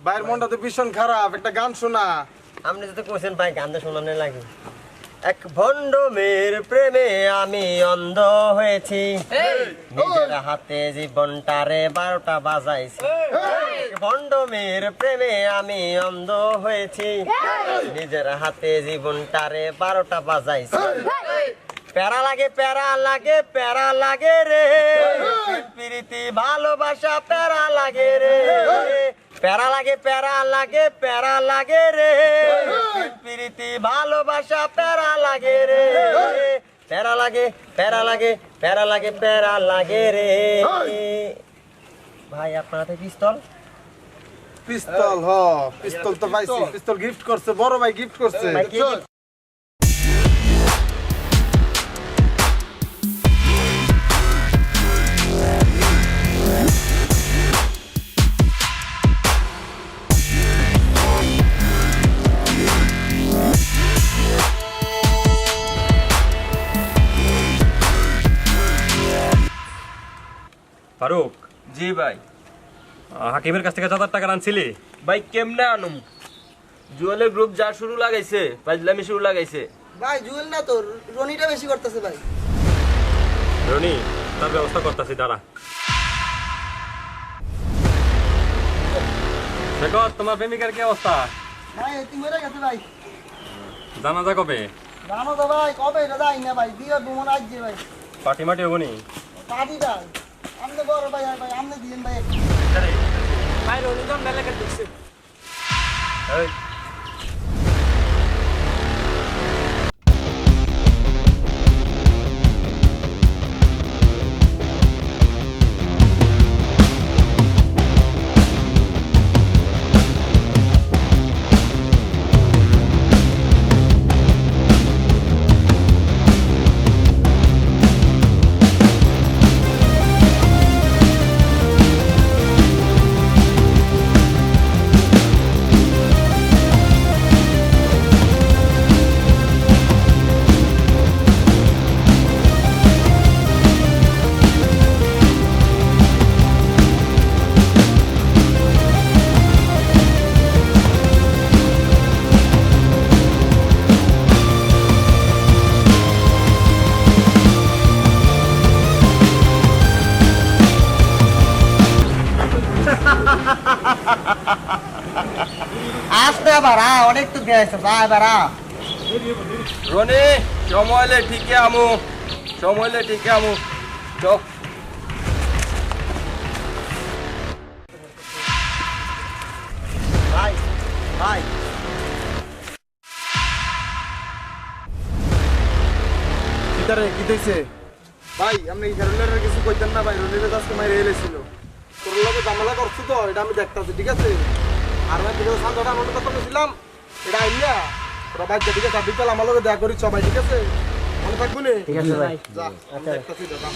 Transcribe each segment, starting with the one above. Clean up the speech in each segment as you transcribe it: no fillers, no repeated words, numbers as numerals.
ভাইয়ের মনটা তো ভীষণ খারাপ, একটা গান শোনা। আপনি যদি কোশ্চেন ভাই গানটা শোনানো লাগে। এক ভণ্ড মেয়ের প্রেমে আমি অন্ধ হয়েছি, নিজের হাতে জীবনটারে 12টা বাজাইছি। এক ভণ্ড মেয়ের প্রেমে আমি অন্ধ হয়েছি, নিজের হাতে জীবনটারে 12টা বাজাইছি। প্যারা লাগে প্যারা লাগে প্যারা লাগে রে, প্রীতি ভালোবাসা প্যারা লাগে রে। প্যারা লাগে প্যারা লাগে প্যারা লাগে রে, প্রীতি ভালোবাসা প্যারা লাগে রে। প্যারা লাগে প্যারা লাগে প্যারা লাগে প্যারা লাগে রে। ভাই আপনার হাতে পিস্তল? পিস্তল? পিস্তল তো পাইছি, পিস্তল গিফট করছে, বড় ভাই গিফট করছে। ফারুক, জি ভাই। হাকিমের কাছ থেকে 1000 টাকা আনছিলি? ভাই কেমনে আনুম? জুয়েলের গ্রুপ যা শুরু লাগাইছে, ফাজলামি শুরু লাগাইছে। ভাই জুয়েল না তো, রনিটা বেশি করতেছে ভাই। রনি, তার ব্যবস্থা করতেছি, দাঁড়া। দেখো তোমার প্রেমিকার কি অবস্থা? ভাই এটি মরে গেছে ভাই। জানাজা কবে? জানো তো ভাই, কবে এটা যাই না ভাই, বিয়ে দুমন আসছে ভাই। পার্টি মাটি হবনি? পার্টি ভাই আপনি বড় ভাই, ভাই আপনি দিন ভাই। ভাই রনিজন মেলাকে দেখছে। এই, আসতে বাড়া, অনেক তো গেছে ভাই বাড়া। রনি সময়লে ঠিকই আমু, সময়লে ঠিকই আমু। চল ভাই ভাই কিতারে কি দিছে ভাই? আপনি হেরোলের কিছু কইতেন না ভাই, রনিরে আজকে মাইরে এলেছিল। তোর লগে ঝামেলা করছো তো, এটা আমি দেখতাছি, ঠিক আছে? আর ভাই ঠিক আছে, সান্দাটা আমার কথা বলেছিলাম, এটা আইলা তোরা ভাই ঠিক আছে, বিকাল আমার লগে দেখা করি সবাই, ঠিক আছে? মনে থাকবো নি? ঠিক আছে ভাই। যা, আমি দেখতাছি দাদা।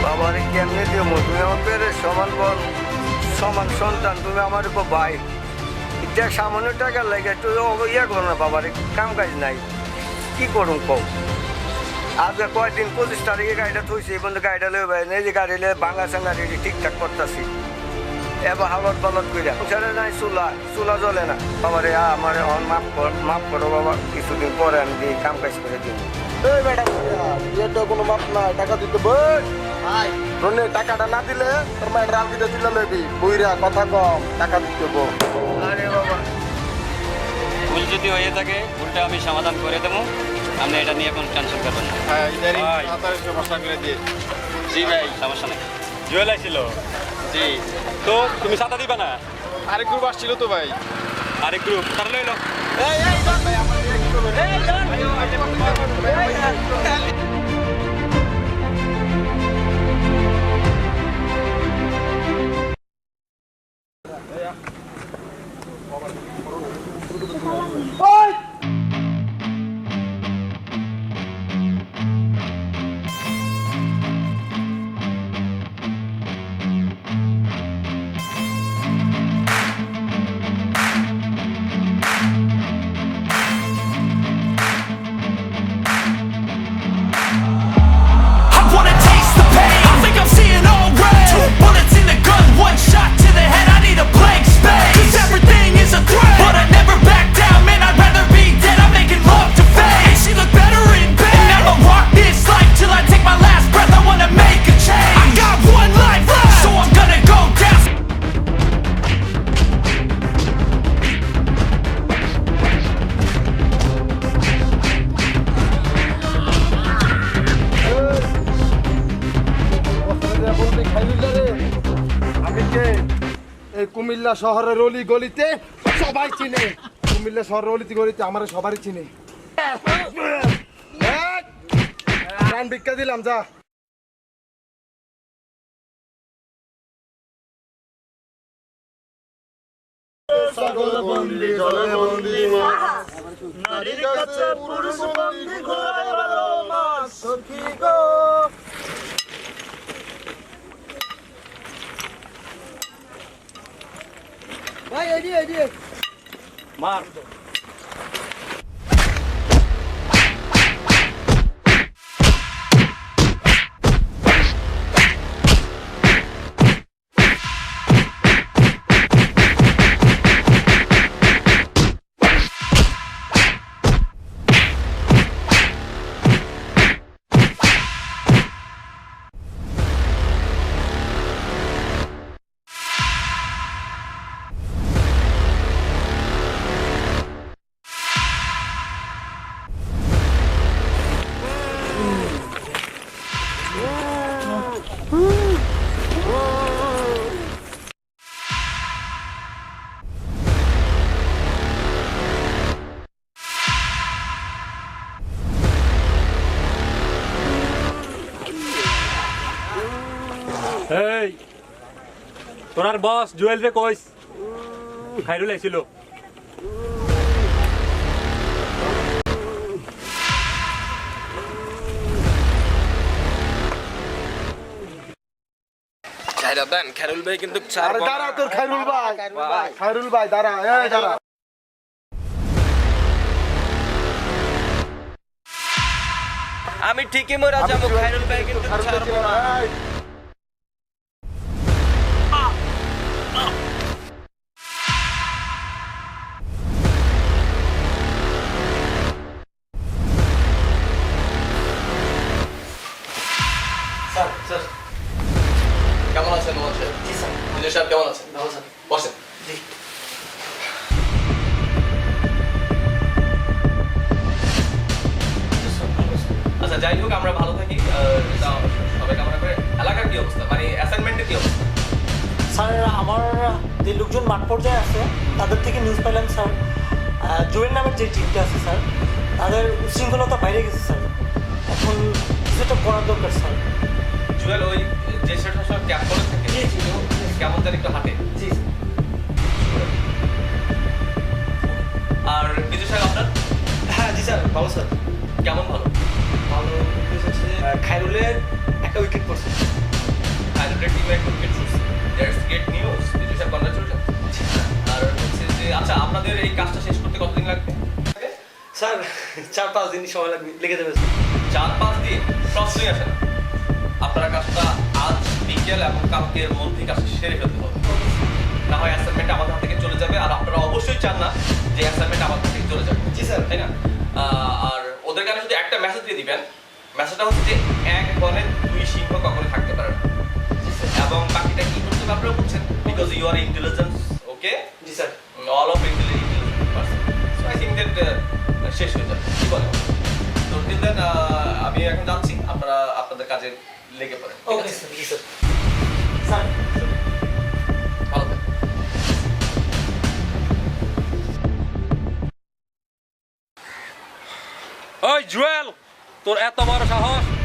বাবারে কেমনে দিও? তুমি আমাদের সমান বোন, সমান সন্তান, তুমি আমার উপর ভাই। এটা সামান্য টাকা লাগে একটু ইয়ে করো না বাবারে, কাম কাজ নাই, কি করুন কও? আজকে কয়েকদিন 25 তারিখে গাড়িটা থইছি, এই বন্ধু গাড়িটা লয়ে ভাই এই যে গাড়ি লয়ে ভাঙা চাঙ্গা রেডি ঠিকঠাক করতেছি। এবার হালত পালত কইরা ছেড়ে নাই, চুলা জ্বলে না বাবারে। আমার মাফ করো বাবা, কিছুদিন পরে আমি দিয়ে কাম কাজ করে দিই। এই ম্যাডাম, বিয়েটা কোনো মাপ নাই, টাকা দিতে বই। ভাই রনি টাকাটা না দিলে তোর মায়ের রাল দিতে দিলে লইবি, বুইরা কথা কম, টাকা দিতে বো। আরে বাবা, ভুল যদি হয়ে থাকে ভুলটা আমি সমাধান করে দেবো, আপনি এটা নিয়ে কোনো টেনশন করবেন না। হ্যাঁ, ইদারিং তাড়াতাড়ি সমস্যা করে দিয়ে। জি ভাই, সমস্যা নেই। জুয়েল আইছিল জি তো তুমি ছাতা দিবা না? আরেক গ্রুপ আসছিল তো ভাই। আরেক গ্রুপ তারা লইল। I wanna taste the pain. I think I'm seeing all red. 2 bullets in the gun, 1 shot to the head. I need a blank space. 'Cause everything is a threat, but I never back down. Man, I'd rather be dead. I'm making love to fame. And she look better in bed. And I'ma rock this life till I take my last breath. I wanna make a change. I got 1 life left, so I'm gonna go down. আমি কে? এই কুমিল্লা শহরের অলি গলিতে সবাই চিনে। কুমিল্লা শহরের অলিতে গলিতে আমার সবারই চিনে। প্রাণ ভিক্ষা দিলাম, যা। ভাই এদিকে মার। এই তোরার বস জুয়েল রে কইস খাইরুল আইছিল। খেরুল ভাই কিন্তু আরে দাঁড়া, তোর খায়রুল ভাই। খায়রুল ভাই দাঁড়া, এই দাঁড়া। আমি ঠিকই মরা যাবো, খেরুল ভাই কিন্তু ছাড়বো না। এই, স্যার স্যার কেমন আছেন? বলছেন জি স্যার। পুলিশ সাহেব কেমন আছেন? ভালো স্যার। বসেন। জি। আচ্ছা যাই হোক, আমরা ভালো থাকি, সবাই কামনা করে। এলাকার কি অবস্থা, মানে অ্যাসাইনমেন্টের কি অবস্থা? স্যার আমার যে লোকজন মাঠ পর্যায়ে আছে তাদের থেকে নিউজ পেলাম স্যার, জুয়েল নামের যে টিমটা আছে স্যার তাদের উচ্ছৃঙ্খলতা বাইরে গেছে স্যার। এখন কিছুটা করার দরকার স্যার। জুয়েল ওই যে সেটা সব ক্যাপ করে থাকে, জি জি কেমন জানি একটু হাঁটে। জি। আর বিজয় সাহেব আপনার? হ্যাঁ জি স্যার, ভালো স্যার। কেমন ভালো? ভালো হচ্ছে যে খায়রুলের একটা উইকেট পড়ছে। আইডেন্টিটি টিমে একটা উইকেট ছুটছে। That's great news. বিজয় সাহেব কনগ্রাচুলেশন। আর হচ্ছে যে আচ্ছা, আপনাদের এই কাজটা শেষ করতে কতদিন লাগবে? স্যার 4-5 দিন সময় লেগে যাবে। 4-5 দিন প্রশ্নই আসে না। আপনারা কাজটা আজ বিকেল এবং কালকের মধ্যে কাজটা সেরে ফেলতে হবে, না হয় অ্যাসাইনমেন্ট আমাদের হাত থেকে চলে যাবে। আর আপনারা অবশ্যই চান না যে অ্যাসাইনমেন্ট আমাদের হাত থেকে চলে যাবে। জি স্যার। তাই না? আর ওদের কাছে শুধু একটা মেসেজ দিয়ে দিবেন। মেসেজটা হচ্ছে যে 1 বনে 2 সিংহ কখনো থাকতে পারে না। এবং বাকিটা কি করতে হবে আপনারা বুঝছেন, because you are intelligence. Okay ji sir. All of intelligent person. So I think that শেষ হয়ে যাবে। কি বলেন? তো দেন আমি এখন যাচ্ছি, আপনারা আপনাদের কাজে লেগে পড়েন। Okay sir. জি স্যার। ওই জুয়েল, তোর এত বড় সাহস